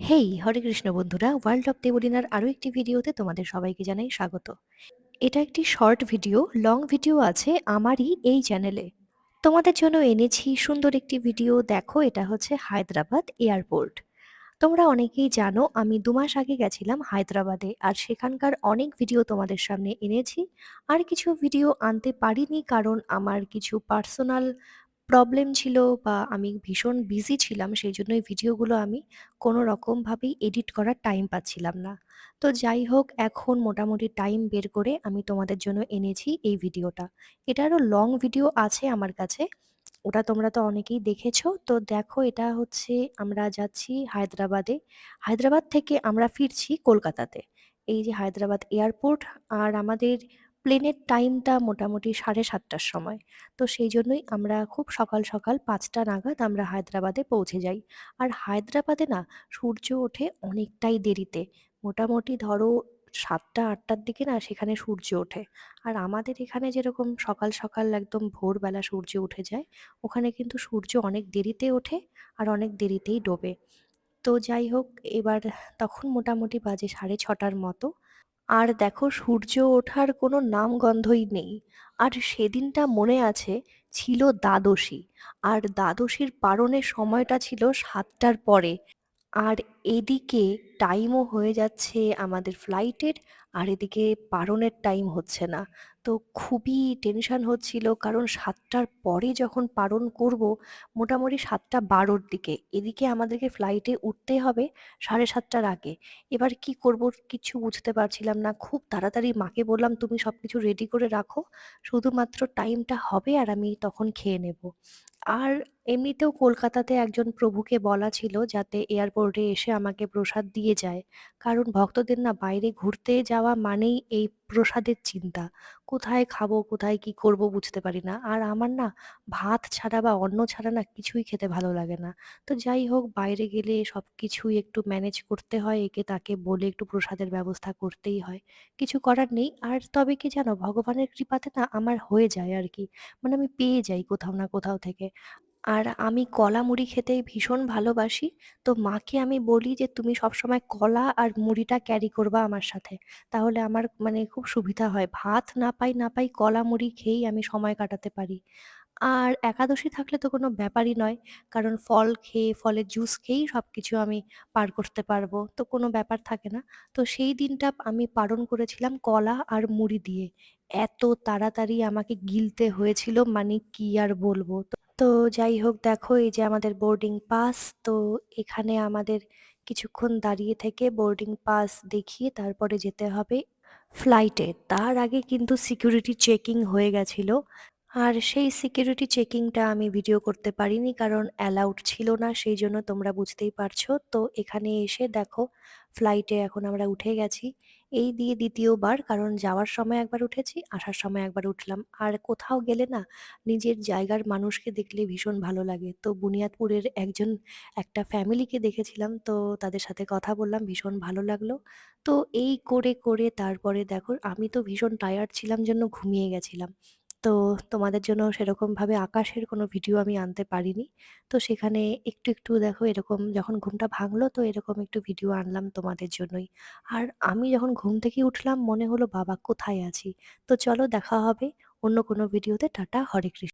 হেই! হরে কৃষ্ণ বন্ধুরা, world of দেবলীনার আরও একটি ভিডিওতে তোমাদের সবাইকে জানাই স্বাগত। এটা একটি শর্ট ভিডিও, লং ভিডিও আছে আমারই এই চ্যানেলে। তোমাদের জন্য এনেছি সুন্দর একটি ভিডিও। দেখো, এটা হচ্ছে হায়দ্রাবাদ এয়ারপোর্ট। তোমরা অনেকেই জানো আমি ২ মাস আগে গেছিলাম হায়দ্রাবাদে, আর সেখানকার অনেক ভিডিও তোমাদের সামনে এনেছি। আর কিছু ভিডিও আনতে পারিনি কারণ আমার কিছু পার্সোনাল প্রবলেম ছিল, বা আমি ভীষণ বিজি ছিলাম, সেই জন্য এই ভিডিওগুলো আমি কোনো রকমভাবেই এডিট করার টাইম পাচ্ছিলাম না। তো যাই হোক, এখন মোটামুটি টাইম বের করে আমি তোমাদের জন্য এনেছি এই ভিডিওটা। এটারও লং ভিডিও আছে আমার কাছে, ওটা তোমরা তো অনেকেই দেখেছো। তো দেখো, এটা হচ্ছে আমরা যাচ্ছি হায়দ্রাবাদে। হায়দ্রাবাদ থেকে আমরা ফিরছি কলকাতাতে। এই যে হায়দ্রাবাদ এয়ারপোর্ট, আর আমাদের প্লেনের টাইমটা মোটামুটি 7:30টার সময়। তো সেই জন্যই আমরা খুব সকাল সকাল 5টা নাগাদ আমরা হায়দ্রাবাদে পৌঁছে যাই। আর হায়দ্রাবাদে না, সূর্য ওঠে অনেকটাই দেরিতে। মোটামুটি ধরো 7টা-8টার দিকে না সেখানে সূর্য ওঠে। আর আমাদের এখানে যেরকম সকাল সকাল একদম ভোরবেলা সূর্য উঠে যায়, ওখানে কিন্তু সূর্য অনেক দেরিতে ওঠে আর অনেক দেরিতেই ডোবে। তো যাই হোক, এবার তখন মোটামুটি বাজে 6:30টার মতো। আর দেখো, সূর্য ওঠার কোনো নামগন্ধই নেই। আর সেদিনটা মনে আছে, ছিল দ্বাদশী। আর দ্বাদশীর পারণের সময়টা ছিল 7টার পরে। আর এদিকে টাইমও হয়ে যাচ্ছে আমাদের ফ্লাইটের, আর এদিকে পারণের টাইম হচ্ছে না। তো খুবই টেনশন হচ্ছিল, কারণ 7টার পরে যখন পারণ করব, মোটামুটি 7টা 12র দিকে, এদিকে আমাদেরকে ফ্লাইটে উঠতে হবে 7:30টার আগে। এবার কি করব কিছু বুঝতে পারছিলাম না। খুব তাড়াতাড়ি মাকে বললাম, তুমি সব কিছু রেডি করে রাখো, শুধুমাত্র টাইমটা হবে আর আমি তখন খেয়ে নেব। আর এমনিতেও কলকাতাতে একজন প্রভুকে বলা ছিল যাতে এয়ারপোর্টে এসে আমাকে প্রসাদ দিয়ে যায়। কারণ ভক্তদের না বাইরে ঘুরতে যাওয়া মানেই এই প্রসাদের চিন্তা। কোথায় খাবো, কোথায় কি করব বুঝতে পারি না। আর আমার না ভাত ছাড়া বা অন্ন ছাড়া না কিছুই খেতে ভালো লাগে না। তো যাই হোক, বাইরে গেলে সবকিছুই একটু ম্যানেজ করতে হয়, একে তাকে বলে একটু প্রসাদের ব্যবস্থা করতেই হয়। কিছু করার নেই। আর তবে কি জানো, ভগবানের কৃপাতে না আমার হয়ে যায় আরকি। মানে আমি পেয়ে যাই কোথাও না কোথাও থেকে। আর আমি কলা মুড়ি খেতে ভীষণ ভালোবাসি। তো মাকে আমি বলি যে, "তুমি সবসময় কলা আর মুড়িটা ক্যারি করবা আমার সাথে।" তাহলে আমার মানে খুব সুবিধা হয়। ভাত না পাই না পাই, কলা মুড়ি খেয়েই আমি সময় কাটাতে পারি। আর একাদশী থাকলে তো কোনো ব্যাপারই নয়। কারণ ফল খেয়ে, ফলের জুস খেয়েই সবকিছু আমি পার করতে পারবো। তো কোনো ব্যাপার থাকে না। তো সেই দিনটা আমি পালন করেছিলাম কলা আর মুড়ি দিয়ে। এত তাড়াতাড়ি আমাকে গিলতে হয়েছিল, মানে কি আর বলবো। তো যাই হোক, দেখো এই যে আমাদের বোর্ডিং পাস। তো এখানে আমাদের কিছুক্ষণ দাঁড়িয়ে থেকে বোর্ডিং পাস দেখিয়ে তারপরে যেতে হবে ফ্লাইটে। তার আগে কিন্তু সিকিউরিটি চেকিং হয়ে গেছিল। আর সেই সিকিউরিটি চেকিংটা আমি ভিডিও করতে পারিনি কারণ অ্যালাউড ছিল না, সেই জন্য তোমরা বুঝতেই পারছো। তো এখানে এসে দেখো, ফ্লাইটে এখন আমরা উঠে গেছি। এই দিয়ে দ্বিতীয়বার, কারণ যাওয়ার সময় একবার উঠেছি, আসার সময় একবার উঠলাম। আর কোথাও গেলে না, নিজের জায়গার মানুষকে দেখলে ভীষণ ভালো লাগে। তো বুনিয়াদপুরের একটা ফ্যামিলিকে দেখেছিলাম, তো তাদের সাথে কথা বললাম, ভীষণ ভালো লাগলো। তো এই করে করে তারপরে দেখো, আমি তো ভীষণ টায়ার্ড ছিলাম জন্য ঘুমিয়ে গেছিলাম। তো তোমাদের জন্য সেরকমভাবে আকাশের কোনো ভিডিও আমি আনতে পারিনি। তো সেখানে একটু একটু দেখো, এরকম যখন ঘুমটা ভাঙলো তো এরকম একটু ভিডিও আনলাম তোমাদের জন্যই। আর আমি যখন ঘুম থেকে উঠলাম মনে হলো, বাবা কোথায় আছি। তো চলো, দেখা হবে অন্য কোনো ভিডিওতে। টাটা, হরে কৃষ্ণ।